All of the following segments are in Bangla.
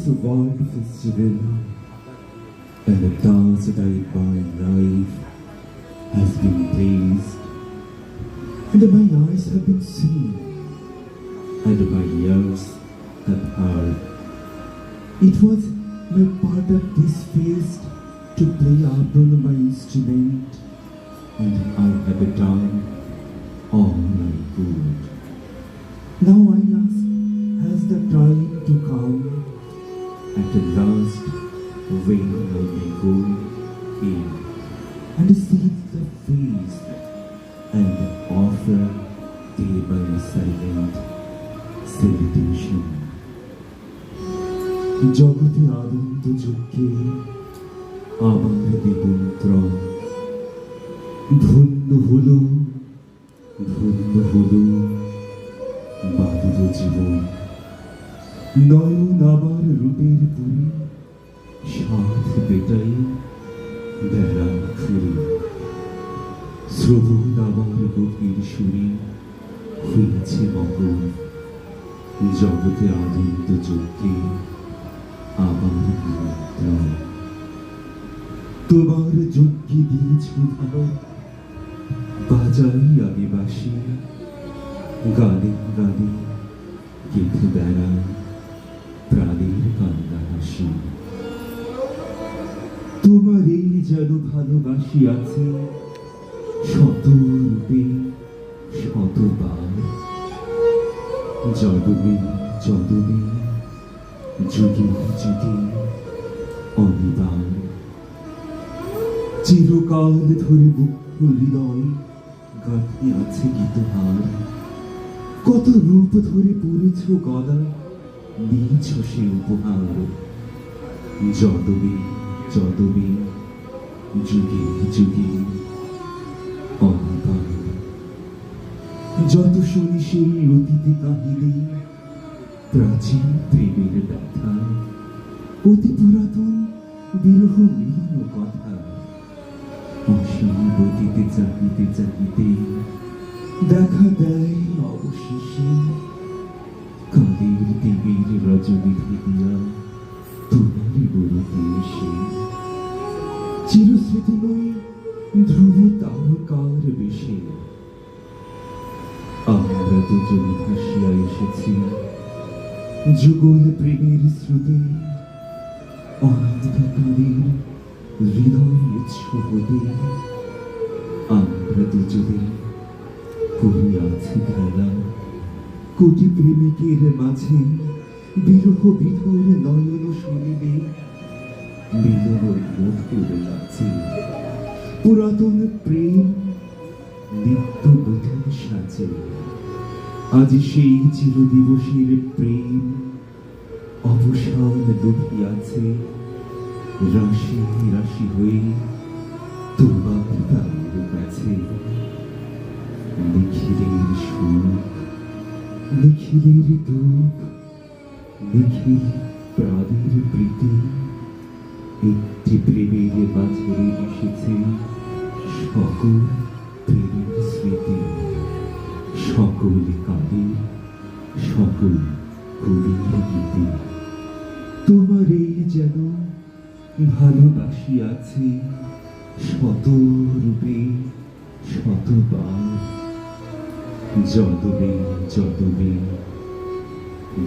this world festival, and the task that my life has been praised, and my eyes have been seen, and my ears have heard. It was my part at this feast to play upon my instrument, and I have done all I could. Now I ask, has the time to come at the last when I may go in and see the face and offer thee my silent salutation? জগতে আনন্দ যজ্ঞে আমার নিমন্ত্রণ, ধন্য হলো বাদুর জীবন। নয়ন আমার রূপের পুরী, সাথ বেটাই বেড়া ফুরি। শ্রবণ আমার গভীর সুরে হয়েছে মগন, জগতে আনন্দ যজ্ঞে আমার নিমন্ত্রণ। তোমার যজ্ঞে দিয়েছ ধারণ, বাজাই আমি বাসি, গানে গানে গেঁথে বেড়াই প্রাণের কান্না হাসি। তোমার এই যেন ভালোবাসি আছে শত রূপে শতবার, যদবে যদবে যুগে যুগে অনিবার। চিরকাল ধরে মুক্ত হৃদয় গাঁথে আছে গীতহার, কত রূপ ধরে পড়েছ গলা, নিয়েছ সে উপহার। যদবে যদবে যুগে যুগে অনিবার। যত শুনি সেই অতীতে কাহিনী, প্রাচীন প্রেমের ব্যথা, অতি পুরাতন বিরহ মিলন কথা। অসীম গতিতে চাহিতে চাহিতে দেখা দেয় অবশেষে কালের দেবীর রজনী ভিদিয়া তোমারই বলতে এসে। চিরস্মৃতিময় ধ্রুব তারকার বেশে আমরা দুজনে ভাসিয়া এসেছি যুগল প্রেমের স্রোতে, অনন্তকালের হৃদয়ের ছোঁয়াতে। আমরা দুজনে করিয়াছি খেলা কোটি প্রেমিকের মাঝে, বিরহ বিধুর নয়ন শুনিবে মিলন মধুর নাচে। পুরাতন প্রেম নিত্য নতুন সাজে, আজ সেই চিরদিবসের প্রেম অবসান লুকিয়াছে রাশি রাশি হয়ে তোমার গায়ের কাছে। নিখিলের সুর, নিখিলের দুঃখ, নিখিল প্রাণের প্রীতি, একটি প্রেমের মাঝে এসেছে সকল প্রেমের স্মৃতি। সকল কালে সকল কবির গীতে তোমার এই যেন ভালোবাসি আছে শত রূপে শতবার। যদবে যদবে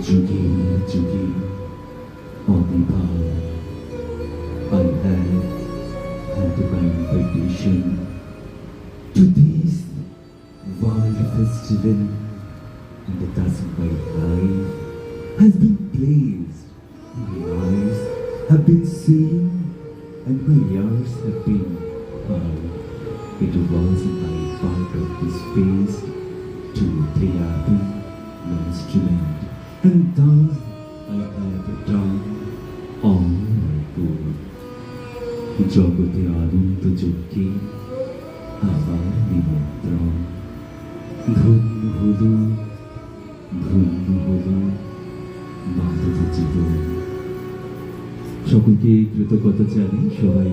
যুগে যুগে অনিবার। I have had my invitation to this world festival, and thus my life has been placed, my eyes have been seen, and my ears have been heard. It was my part of this feast to play upon my instrument, and thus I have done all I could. জগতে আনন্দ যজ্ঞে আমার নিমন্ত্রণ, ধন্য হলো মাধব জীবন। সকলকে কৃতজ্ঞতা জানাই। সবাই